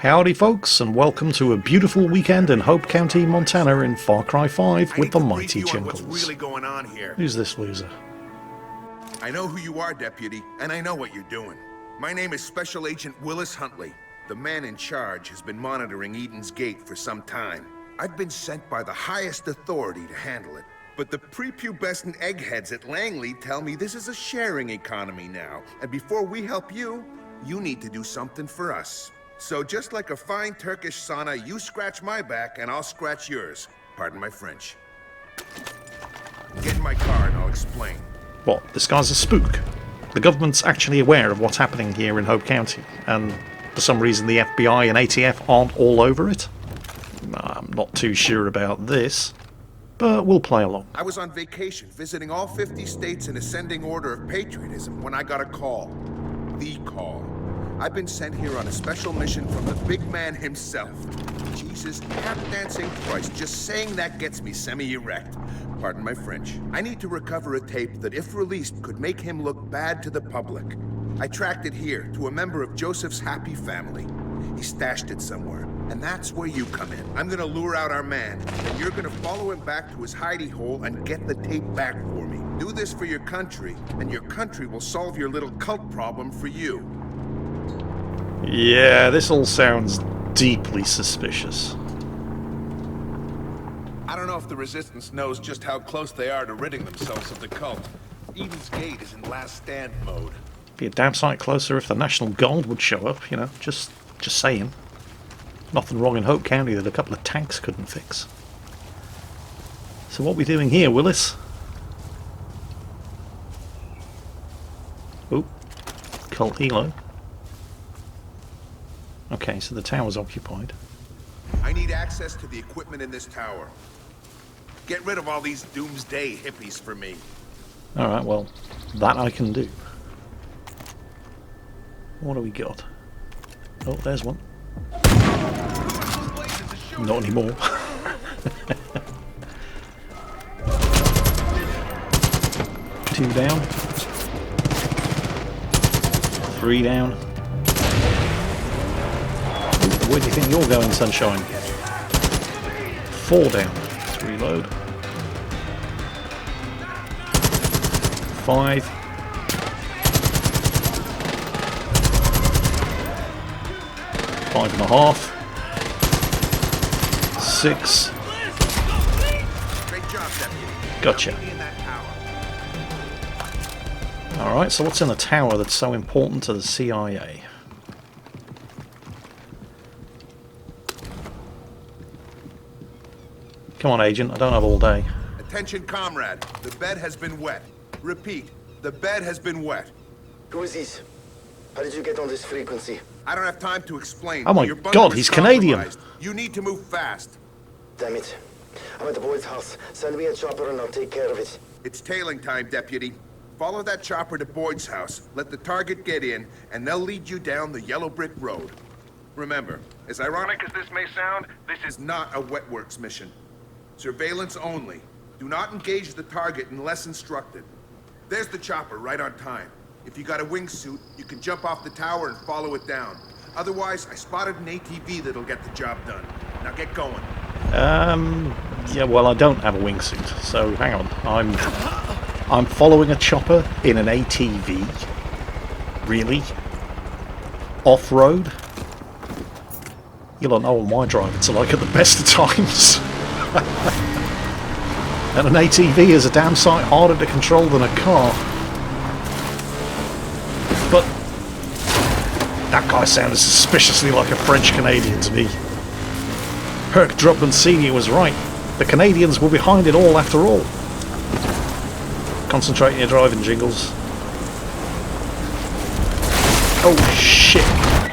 Howdy folks, and welcome to a beautiful weekend in Hope County, Montana in Far Cry 5 with the mighty Jingles. What's really going on here? Who's this loser? I know who you are, Deputy, and I know what you're doing. My name is Special Agent Willis Huntley. The man in charge has been monitoring Eden's Gate for some time. I've been sent by the highest authority to handle it. But the prepubescent eggheads at Langley tell me this is a sharing economy now, and before we help you, you need to do something for us. So just like a fine Turkish sauna, you scratch my back and I'll scratch yours. Pardon my French. Get in my car and I'll explain. What, this guy's a spook? The government's actually aware of what's happening here in Hope County, and for some reason the FBI and ATF aren't all over it? I'm not too sure about this, but we'll play along. I was on vacation visiting all 50 states in ascending order of patriotism when I got a call. The call. I've been sent here on a special mission from the big man himself. Jesus, tap dancing Christ, just saying that gets me semi-erect. Pardon my French. I need to recover a tape that, if released, could make him look bad to the public. I tracked it here, to a member of Joseph's happy family. He stashed it somewhere, and that's where you come in. I'm gonna lure out our man, and you're gonna follow him back to his hidey hole and get the tape back for me. Do this for your country, and your country will solve your little cult problem for you. Yeah, this all sounds deeply suspicious. I don't know if the Resistance knows just how close they are to ridding themselves of the cult. Eden's Gate is in last stand mode. Be a damn sight closer if the National Guard would show up, you know, just saying. Nothing wrong in Hope County that a couple of tanks couldn't fix. So what are we doing here, Willis? Oh, cult helo. Okay, so the tower's occupied. I need access to the equipment in this tower. Get rid of all these doomsday hippies for me. Alright, well, that I can do. What do we got? Oh, there's one. Not anymore. Two down. Three down. Where do you think you're going, Sunshine? Four down. Let's reload. Five. Five and a half. Six. Great job, Deputy. Gotcha. Alright, so what's in the tower that's so important to the CIA? Come on, Agent, I don't have all day. Attention, comrade. The bed has been wet. Repeat, the bed has been wet. Who is this? How did you get on this frequency? I don't have time to explain. Oh my Your bunker God, is he's Canadian. compromised. You need to move fast. Damn it. I'm at the boy's house. Send me a chopper and I'll take care of it. It's tailing time, Deputy. Follow that chopper to Boyd's house, let the target get in, and they'll lead you down the yellow brick road. Remember, as ironic as this may sound, this is not a wet works mission. Surveillance only. Do not engage the target unless instructed. There's the chopper right on time. If you got a wingsuit, you can jump off the tower and follow it down. Otherwise, I spotted an ATV that'll get the job done. Now get going. Yeah, well, I don't have a wingsuit, so hang on. I'm following a chopper in an ATV. Really? Off-road? You don't know what my drivers are like at the best of times. And an ATV is a damn sight harder to control than a car. But that guy sounded suspiciously like a French Canadian to me. Herc Drupman Sr. was right. The Canadians were behind it all after all. Concentrate on your driving, Jingles. Oh shit.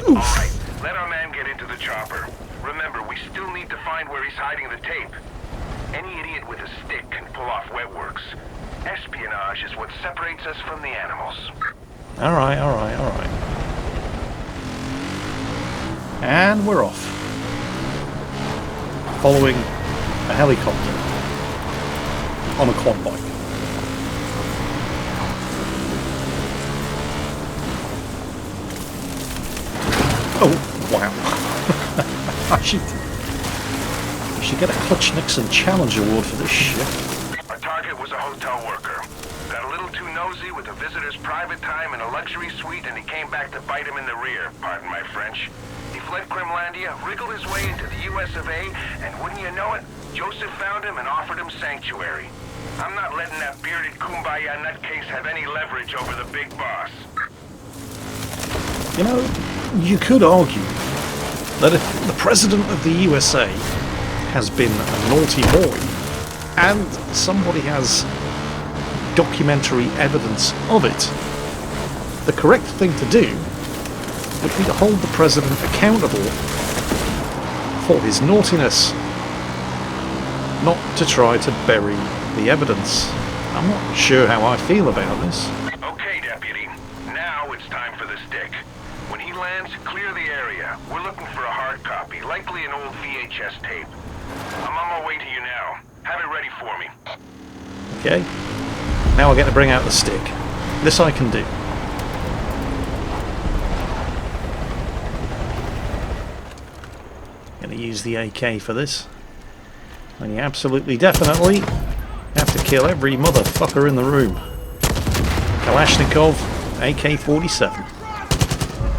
Oof. Alright, let our man get into the chopper. Remember, we still need to find where he's hiding the tape. Any idiot with a stick can pull off wet works. Espionage is what separates us from the animals. Alright, alright, alright. And we're off. Following a helicopter on a quad bike. Oh, wow. I should get a Hutch Nixon Challenge Award for this shit. Our target was a hotel worker. Got a little too nosy with a visitor's private time in a luxury suite, and he came back to bite him in the rear, pardon my French. He fled Grimlandia, wriggled his way into the US of A, and wouldn't you know it, Joseph found him and offered him sanctuary. I'm not letting that bearded kumbaya nutcase have any leverage over the big boss. You know, you could argue that if the President of the USA has been a naughty boy, and somebody has documentary evidence of it, the correct thing to do would be to hold the President accountable for his naughtiness, not to try to bury the evidence. I'm not sure how I feel about this. Okay, Deputy. Now it's time for the stick. When he lands, clear the area. We're looking for a hard copy, likely an old VHS tape. I'm on my way to you now. Have it ready for me. Okay. Now I get to bring out the stick. This I can do. Gonna use the AK for this. And you absolutely definitely have to kill every motherfucker in the room. Kalashnikov, AK-47.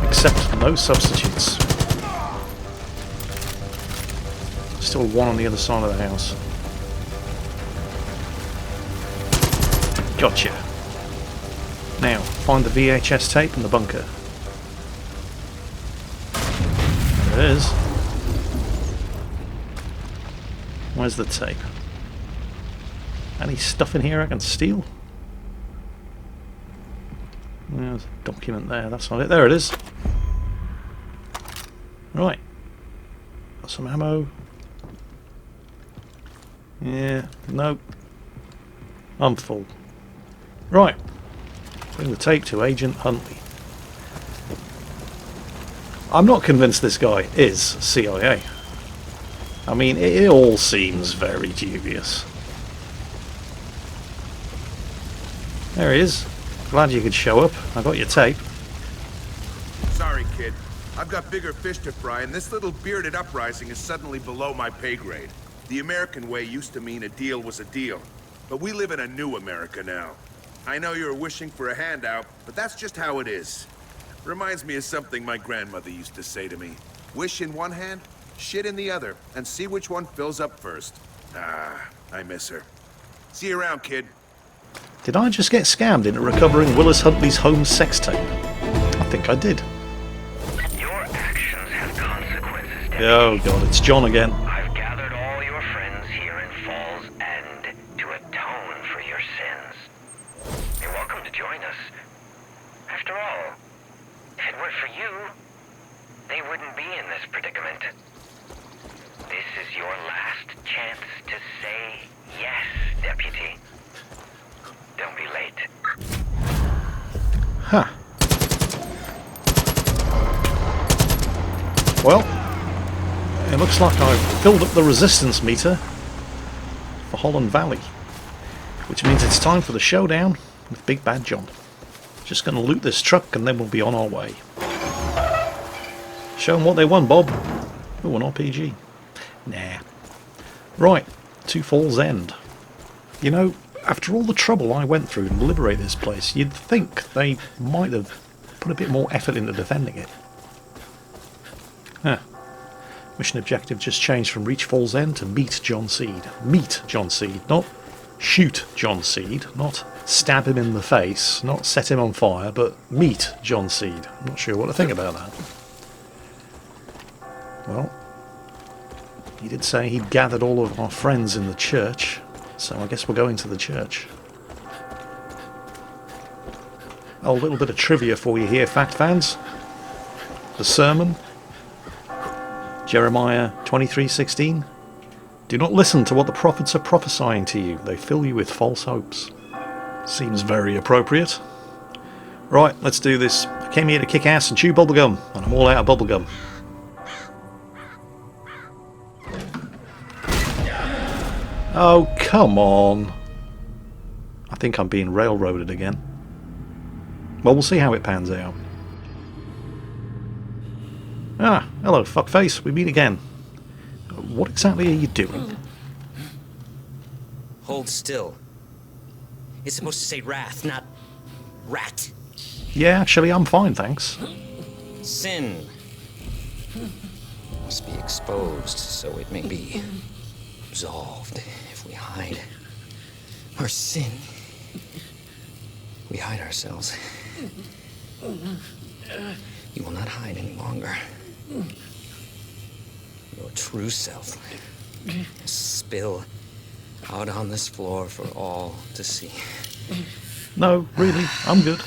Except no substitutes. Still one on the other side of the house. Gotcha. Now, find the VHS tape in the bunker. There it is. Where's the tape? Any stuff in here I can steal? There's a document there, that's not it. There it is. Right. Got some ammo. Yeah, nope. I'm full. Right. Bring the tape to Agent Huntley. I'm not convinced this guy is CIA. I mean, it all seems very dubious. There he is. Glad you could show up. I got your tape. Sorry, kid. I've got bigger fish to fry, and this little bearded uprising is suddenly below my pay grade. The American way used to mean a deal was a deal, but we live in a new America now. I know you're wishing for a handout, but that's just how it is. Reminds me of something my grandmother used to say to me. Wish in one hand, shit in the other, and see which one fills up first. Ah, I miss her. See you around, kid. Did I just get scammed into recovering Willis Huntley's home sex tape? I think I did. Your actions have consequences, Deputy. Oh god, it's John again. I've gathered all your friends here in Falls End to atone for your sins. You're welcome to join us. After all, if it weren't for you, they wouldn't be in this predicament. This is your last chance to say yes, Deputy. Don't be late. Huh. Well, it looks like I've filled up the resistance meter for Holland Valley, which means it's time for the showdown with Big Bad John. Just going to loot this truck and then we'll be on our way. Show them what they won, Bob. Oh, an RPG. Nah. Right, to Falls End. You know, after all the trouble I went through to liberate this place, you'd think they might have put a bit more effort into defending it. Huh. Mission objective just changed from reach Falls End to meet John Seed. Meet John Seed, not shoot John Seed, not stab him in the face, not set him on fire, but meet John Seed. I'm not sure what to think about that. Well, he did say he'd gathered all of our friends in the church, so I guess we're going to the church. Oh, a little bit of trivia for you here, fact fans. The sermon, Jeremiah 23:16. Do not listen to what the prophets are prophesying to you. They fill you with false hopes. Seems very appropriate. Right, let's do this. I came here to kick ass and chew bubblegum, and I'm all out of bubblegum. Oh, come on. I think I'm being railroaded again. Well, we'll see how it pans out. Ah, hello, fuckface. We meet again. What exactly are you doing? Hold still. It's supposed to say wrath, not rat. Yeah, actually, I'm fine, thanks. Sin must be exposed so it may be absolved. If we hide our sin, we hide ourselves. You will not hide any longer. Your true self will spill out on this floor for all to see. No, really, I'm good.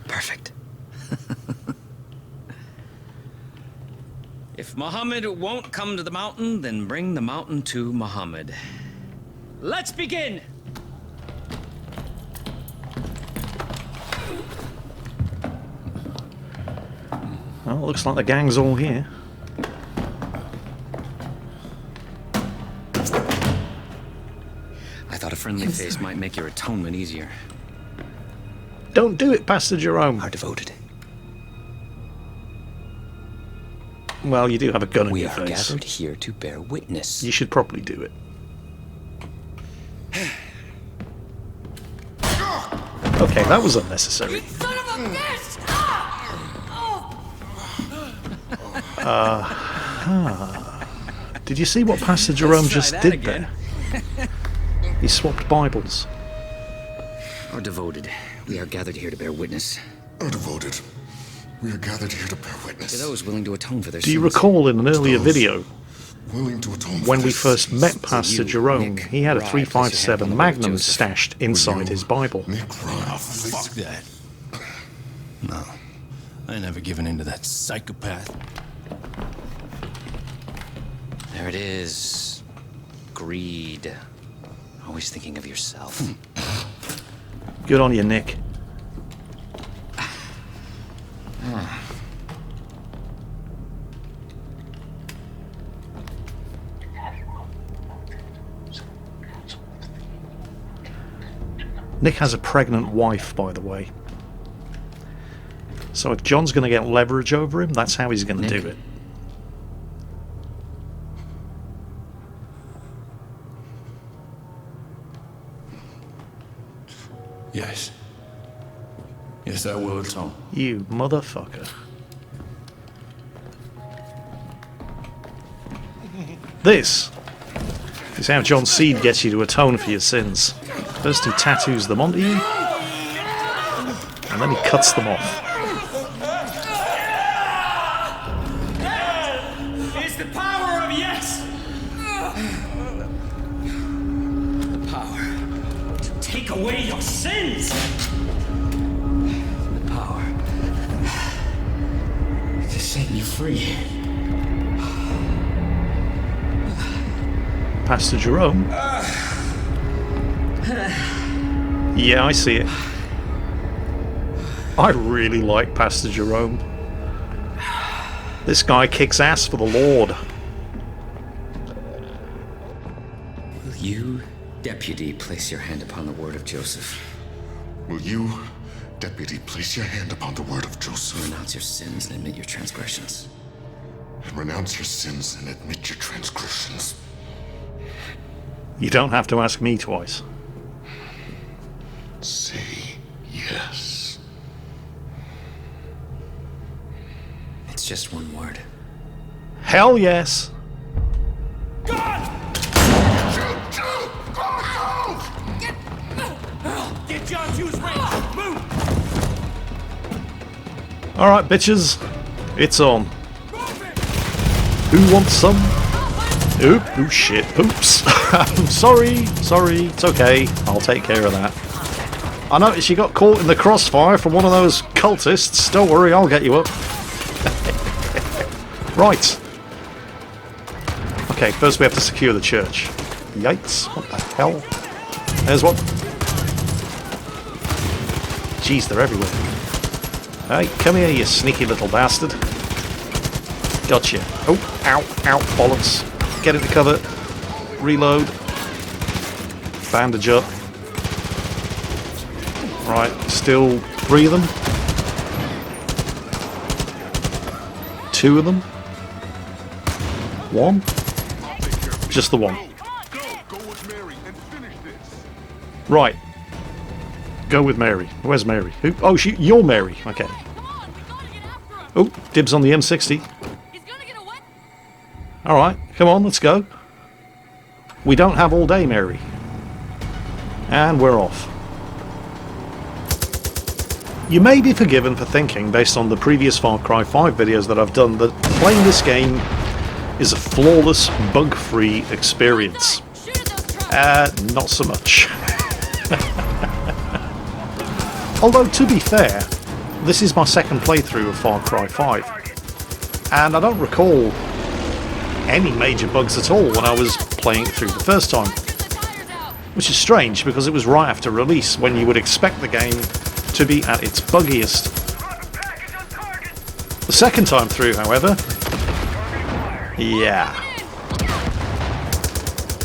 Perfect. If Muhammad won't come to the mountain, then bring the mountain to Muhammad. Let's begin! Well, looks like the gang's all here. I thought a friendly face might make your atonement easier. Don't do it, Pastor Jerome. Are devoted. Well, you do have a gun in We your are face. gathered here to bear witness. You should probably do it. Okay, that was unnecessary. Son of a bitch! Did you see what Pastor Jerome Let's try just that did again. there? He swapped Bibles. Are devoted. We are gathered here to bear witness. Are devoted. We are gathered here to bear To witness. those willing to atone for their Do you sins. recall in an earlier Those video, willing to atone for when we their first sins? met Pastor you, Jerome, Nick he had a Rye, place your hand 357 on the word of Magnum Joseph. stashed inside his Bible. Nick Ryan. Fuck that. No. I ain't never given in to that psychopath. There it is. Greed. Always thinking of yourself. Good on you, Nick. Nick has a pregnant wife, by the way. So if John's going to get leverage over him, that's how he's going to Nick? do it. Yes. Yes, I will atone. You motherfucker. This is how John Seed gets you to atone for your sins. First he tattoos them onto you, and then he cuts them off. It's the power of yes! The power. To take away your sins! The power. To set you free. Pastor Jerome? Yeah, I see it. I really like Pastor Jerome. This guy kicks ass for the Lord. Will you, deputy, place your hand upon the word of Joseph? Will you, deputy, place your hand upon the word of Joseph Renounce your sins and admit your transgressions. and renounce your sins and admit your transgressions? You don't have to ask me twice. Say yes. It's just one word. Hell yes. Get John to his range! Move! Alright, bitches. It's on. Who wants some? Oh shit. Oops. I'm sorry. Sorry. It's okay. I'll take care of that. I noticed you got caught in the crossfire from one of those cultists. Don't worry, I'll get you up. Right. Okay, first we have to secure the church. Yikes. What the hell? There's one. Jeez, they're everywhere. Hey, come here, you sneaky little bastard. Gotcha. Oh, ow, ow, bollocks. Get into cover. Reload. Bandage up. Right, still 3 of them. 2 of them. 1. Just the 1. Right. Go with Mary. Where's Mary? Who? Oh, you're Mary. Okay. Oh, dibs on the M60. Alright, come on, let's go. We don't have all day, Mary. And we're off. You may be forgiven for thinking, based on the previous Far Cry 5 videos that I've done, that playing this game is a flawless, bug-free experience. Not so much. Although, to be fair, this is my second playthrough of Far Cry 5, and I don't recall any major bugs at all when I was playing it through the first time. Which is strange, because it was right after release, when you would expect the game to be at its buggiest. The second time through, however, yeah.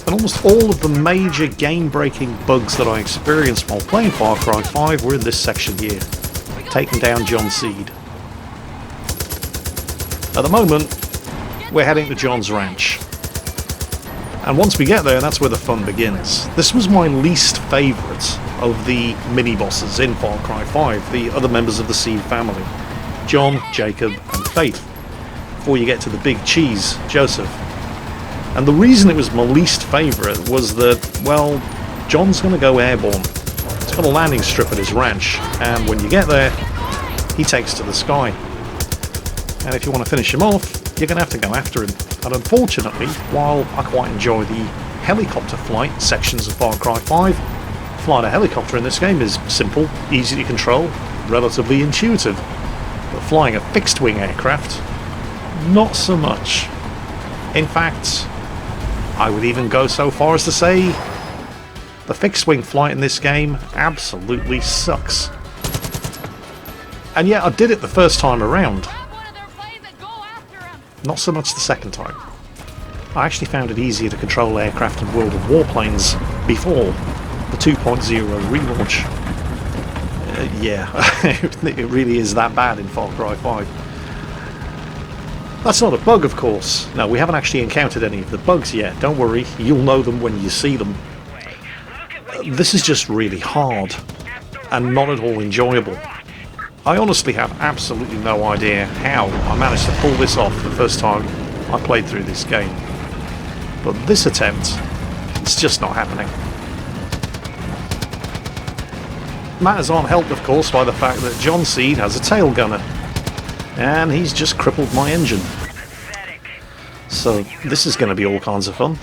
And almost all of the major game-breaking bugs that I experienced while playing Far Cry 5 were in this section here. Taking down John Seed. At the moment, we're heading to John's ranch. And once we get there, that's where the fun begins. This was my least favourite of the mini-bosses in Far Cry 5, the other members of the Seed family. John, Jacob, and Faith. Before you get to the big cheese, Joseph. And the reason it was my least favourite was that, well, John's going to go airborne. He's got a landing strip at his ranch, and when you get there, he takes to the sky. And if you want to finish him off, you're going to have to go after him. And unfortunately, while I quite enjoy the helicopter flight sections of Far Cry 5, flying a helicopter in this game is simple, easy to control, relatively intuitive. But flying a fixed-wing aircraft, not so much. In fact, I would even go so far as to say the fixed-wing flight in this game absolutely sucks. And yet I did it the first time around. Not so much the second time. I actually found it easier to control aircraft in World of Warplanes before the 2.0 relaunch. Yeah, it really is that bad in Far Cry 5. That's not a bug, of course. No, we haven't actually encountered any of the bugs yet. Don't worry, you'll know them when you see them. This is just really hard, and not at all enjoyable. I honestly have absolutely no idea how I managed to pull this off the first time I played through this game. But this attempt, it's just not happening. Matters aren't helped, of course, by the fact that John Seed has a tail gunner. And he's just crippled my engine. So this is going to be all kinds of fun.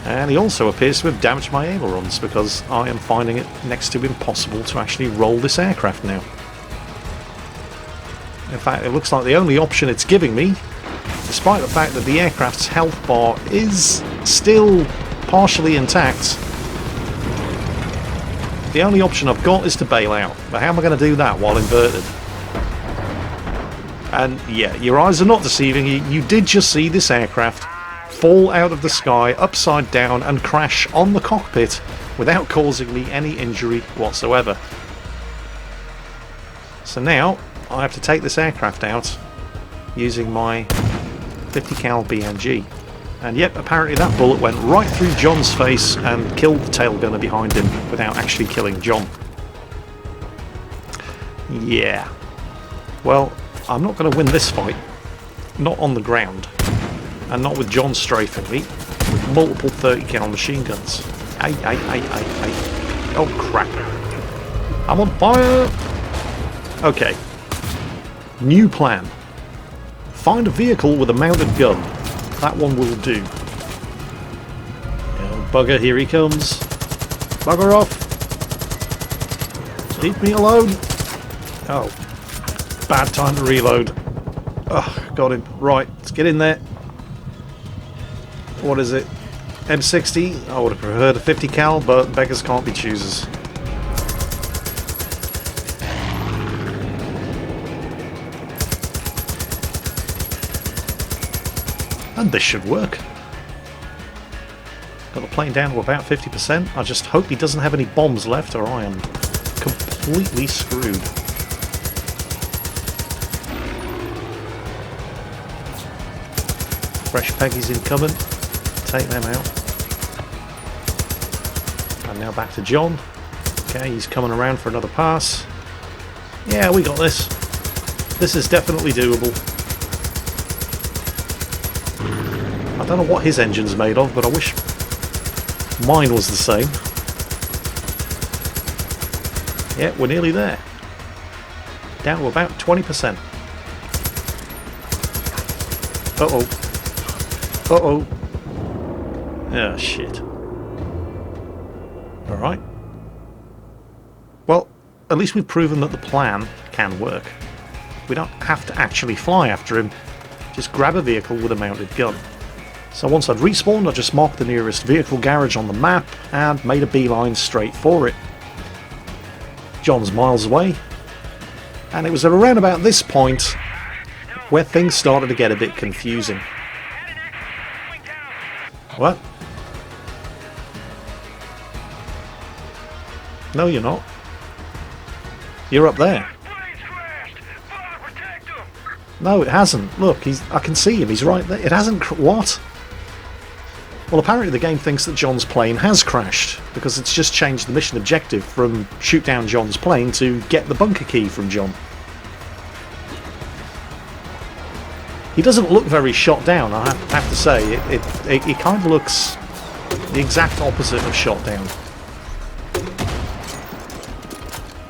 And he also appears to have damaged my ailerons, because I am finding it next to impossible to actually roll this aircraft now. In fact, it looks like the only option it's giving me, despite the fact that the aircraft's health bar is still partially intact, the only option I've got is to bail out. But how am I going to do that while inverted? And yeah, your eyes are not deceiving you. You did just see this aircraft fall out of the sky upside down and crash on the cockpit without causing me any injury whatsoever. So now I have to take this aircraft out using my 50 cal BMG. And yep, apparently that bullet went right through John's face and killed the tail gunner behind him without actually killing John. Yeah. Well, I'm not going to win this fight. Not on the ground. And not with John strafing me with multiple 30 cal machine guns. Ay. Oh crap. I'm on fire! Okay. New plan. Find a vehicle with a mounted gun. That one will do. Oh, bugger, here he comes. Bugger off. Leave me alone. Oh. Bad time to reload. Oh, got him. Right, let's get in there. What is it? M60? I would have preferred a 50 cal, but beggars can't be choosers. And this should work. Got the plane down to about 50%. I just hope he doesn't have any bombs left, or I am completely screwed. Fresh Peggy's incoming. Take them out. And now back to John. Okay, he's coming around for another pass. Yeah, we got this. This is definitely doable. I don't know what his engine's made of, but I wish mine was the same. Yeah, we're nearly there. Down to about 20%. Uh-oh. Uh-oh. Ah, shit. Alright. Well, at least we've proven that the plan can work. We don't have to actually fly after him. Just grab a vehicle with a mounted gun. So once I'd respawned, I just marked the nearest vehicle garage on the map and made a beeline straight for it. John's miles away. And it was at around about this point where things started to get a bit confusing. What? No, you're not. You're up there. No, it hasn't. Look, I can see him. He's right there. It hasn't. What? Well, apparently the game thinks that John's plane has crashed because it's just changed the mission objective from shoot down John's plane to get the bunker key from John. He doesn't look very shot down, I have to say. It kind of looks the exact opposite of shot down.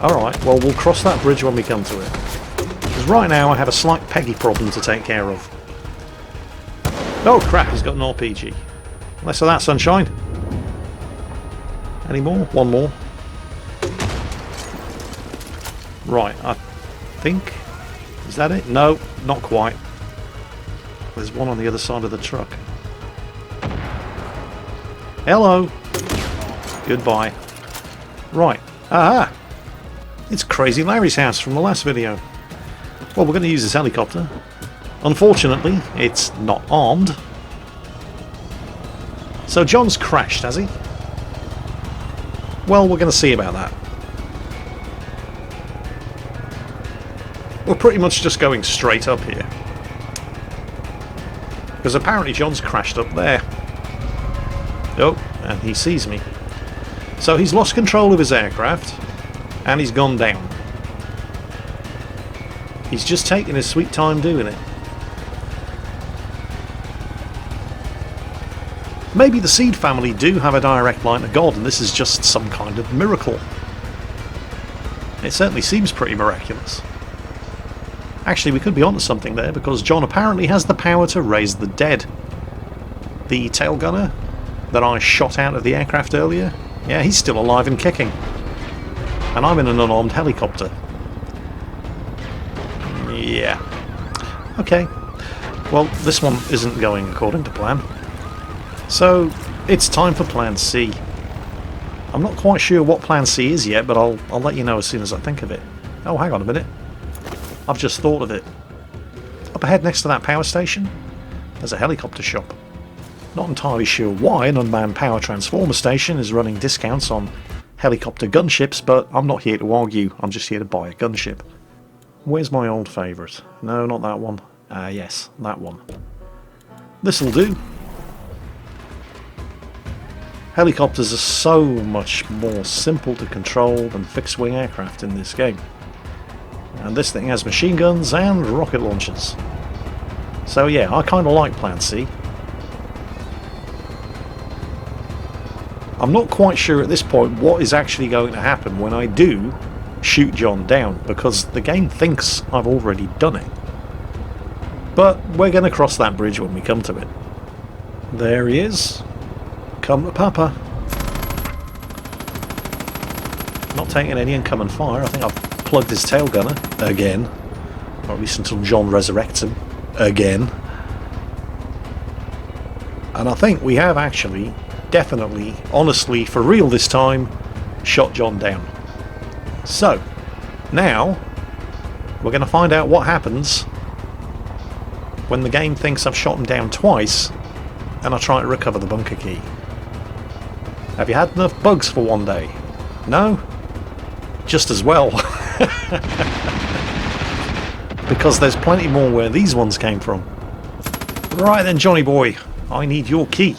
Alright, well, we'll cross that bridge when we come to it. Because right now I have a slight Peggy problem to take care of. Oh crap, he's got an RPG. Less of that, sunshine. Any more? One more. Right, I think... Is that it? No, not quite. There's one on the other side of the truck. Hello! Goodbye. Right. Aha! It's Crazy Larry's house from the last video. Well, we're going to use this helicopter. Unfortunately, it's not armed. So John's crashed, has he? Well, we're going to see about that. We're pretty much just going straight up here. Because apparently John's crashed up there. Oh, and he sees me. So he's lost control of his aircraft, and he's gone down. He's just taking his sweet time doing it. Maybe the Seed family do have a direct line to God, and this is just some kind of miracle. It certainly seems pretty miraculous. Actually, we could be onto something there, because John apparently has the power to raise the dead. The tail gunner that I shot out of the aircraft earlier, yeah, he's still alive and kicking. And I'm in an unarmed helicopter. Yeah. Okay. Well, this one isn't going according to plan. So, it's time for Plan C. I'm not quite sure what Plan C is yet, but I'll let you know as soon as I think of it. Oh, hang on a minute. I've just thought of it. Up ahead next to that power station, there's a helicopter shop. Not entirely sure why an unmanned power transformer station is running discounts on helicopter gunships, but I'm not here to argue. I'm just here to buy a gunship. Where's my old favourite? No, not that one. Yes, that one. This'll do. Helicopters are so much more simple to control than fixed-wing aircraft in this game. And this thing has machine guns and rocket launchers. So yeah, I kind of like Plan C. I'm not quite sure at this point what is actually going to happen when I do shoot John down, because the game thinks I've already done it. But we're going to cross that bridge when we come to it. There he is. Come to Papa. Not taking any incoming fire. I think I've plugged his tail gunner again, or at least until John resurrects him again. And I think we have actually, definitely, honestly, for real this time, shot John down. So, now we're going to find out what happens when the game thinks I've shot him down twice and I try to recover the bunker key. Have you had enough bugs for one day? No? Just as well. Because there's plenty more where these ones came from. Right then, Johnny boy, I need your key.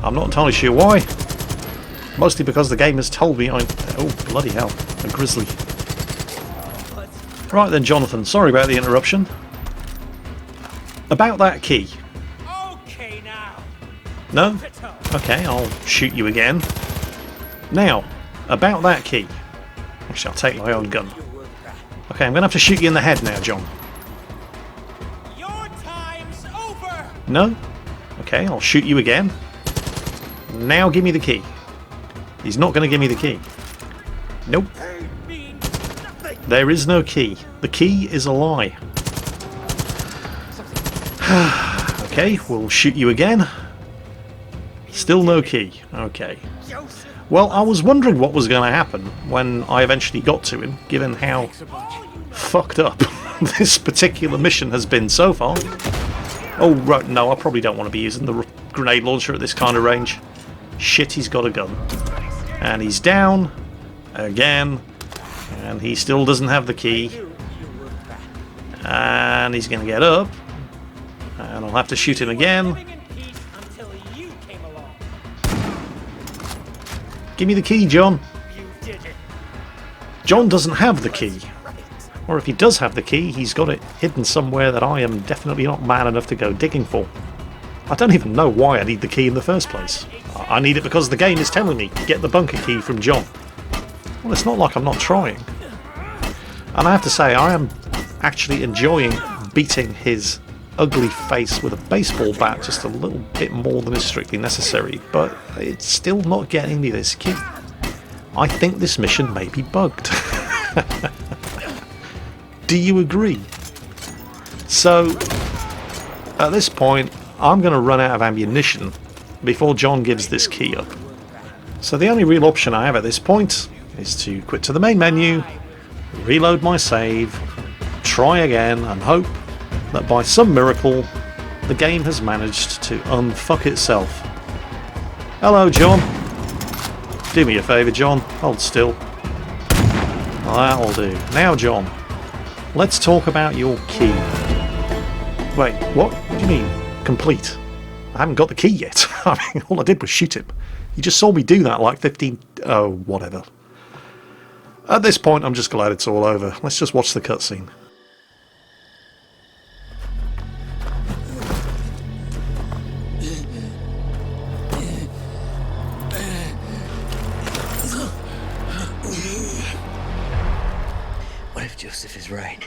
I'm not entirely sure why. Mostly because the game has told me I... Oh, bloody hell. A grizzly. Right then, Jonathan, sorry about the interruption. About that key. Okay now. No? Okay, I'll shoot you again. Now, about that key. Actually, I'll take my own gun. Okay, I'm going to have to shoot you in the head now, John. Your time's over. No? Okay, I'll shoot you again. Now give me the key. He's not going to give me the key. Nope. There is no key. The key is a lie. Okay, we'll shoot you again. Still no key. Okay. Well, I was wondering what was going to happen when I eventually got to him, given how fucked up this particular mission has been so far. Oh, right, no, I probably don't want to be using the grenade launcher at this kind of range. Shit, he's got a gun. And he's down. Again. And he still doesn't have the key. And he's going to get up. And I'll have to shoot him again. Give me the key, John. John doesn't have the key. Or if he does have the key, he's got it hidden somewhere that I am definitely not man enough to go digging for. I don't even know why I need the key in the first place. I need it because the game is telling me, get the bunker key from John. Well, it's not like I'm not trying. And I have to say, I am actually enjoying beating his ugly face with a baseball bat just a little bit more than is strictly necessary, but it's still not getting me this key. I think this mission may be bugged. Do you agree? So, at this point, I'm going to run out of ammunition before John gives this key up. So the only real option I have at this point is to quit to the main menu, reload my save, try again, and hope that by some miracle the game has managed to unfuck itself. Hello, John. Do me a favour, John. Hold still. That'll do. Now, John, let's talk about your key. Wait, what? What do you mean? Complete? I haven't got the key yet. I mean, all I did was shoot him. You just saw me do that like 15... Oh, whatever. At this point, I'm just glad it's all over. Let's just watch the cutscene. What if Joseph is right?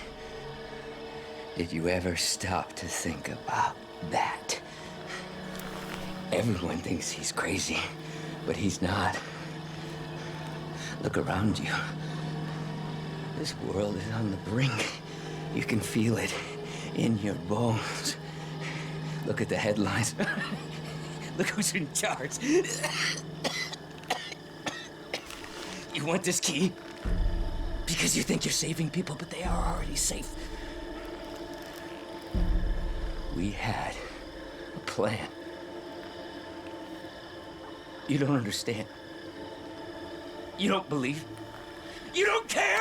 Did you ever stop to think about that? Everyone thinks he's crazy, but he's not. Look around you. This world is on the brink. You can feel it in your bones. Look at the headlines. Look who's in charge. You want this key? Because you think you're saving people, but they are already safe. We had a plan. You don't understand. You don't believe. You don't care!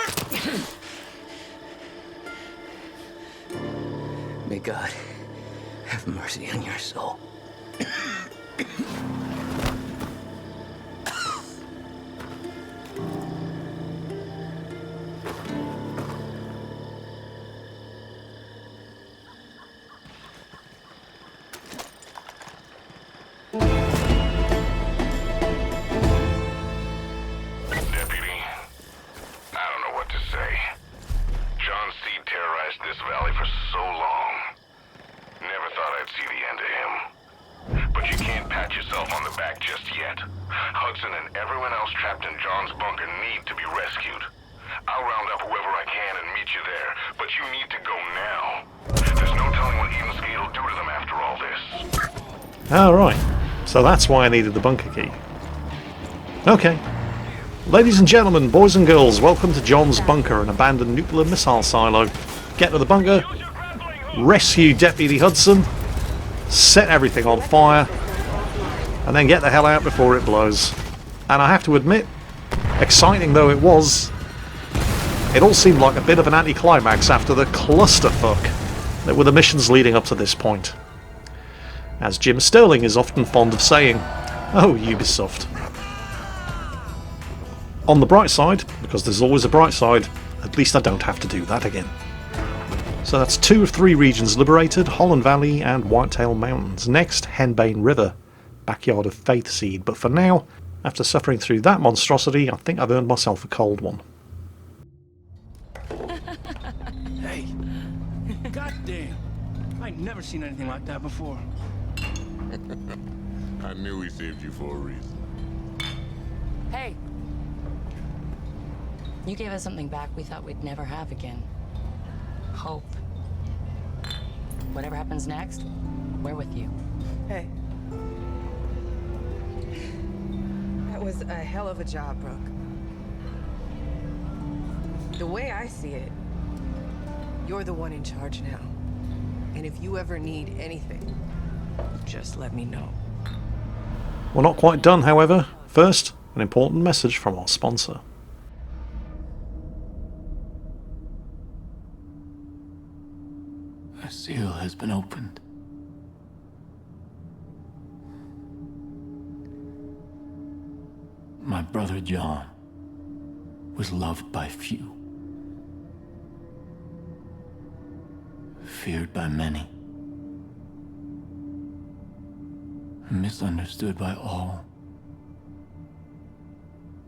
May God have mercy on your soul. Alright, so that's why I needed the bunker key. Okay. Ladies and gentlemen, boys and girls, welcome to John's bunker, an abandoned nuclear missile silo. Get to the bunker, rescue Deputy Hudson, set everything on fire, and then get the hell out before it blows. And I have to admit, exciting though it was, it all seemed like a bit of an anticlimax after the clusterfuck that were the missions leading up to this point. as Jim Sterling is often fond of saying. Oh, Ubisoft. On the bright side, because there's always a bright side, at least I don't have to do that again. So that's 2 of 3 regions liberated, Holland Valley and Whitetail Mountains. Next, Henbane River, backyard of Faith Seed. But for now, after suffering through that monstrosity, I think I've earned myself a cold one. Hey, goddamn! I ain't never seen anything like that before. I knew he saved you for a reason. Hey. You gave us something back we thought we'd never have again. Hope. Whatever happens next, we're with you. Hey. That was a hell of a job, Brooke. The way I see it, you're the one in charge now. And if you ever need anything, just let me know. We're not quite done, however. First, an important message from our sponsor. A seal has been opened. My brother John was loved by few, feared by many, misunderstood by all,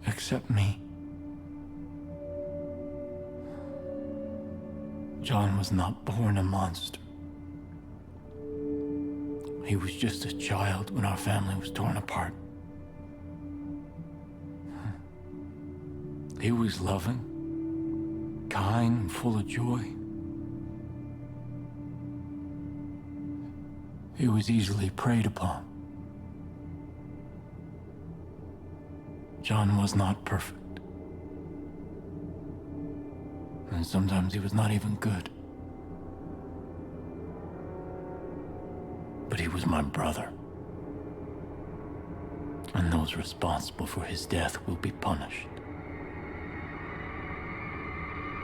except me. John was not born a monster. He was just a child when our family was torn apart. He was loving, kind, and full of joy. He was easily preyed upon. John was not perfect. And sometimes he was not even good. But he was my brother. And those responsible for his death will be punished.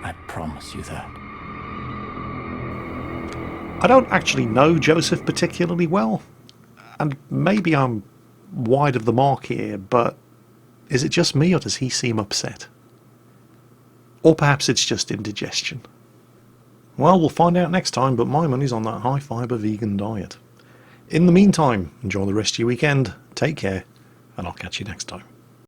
I promise you that. I don't actually know Joseph particularly well, and maybe I'm wide of the mark here, but is it just me or does he seem upset? Or perhaps it's just indigestion. Well, we'll find out next time, but my money's on that high-fibre vegan diet. In the meantime, enjoy the rest of your weekend, take care, and I'll catch you next time.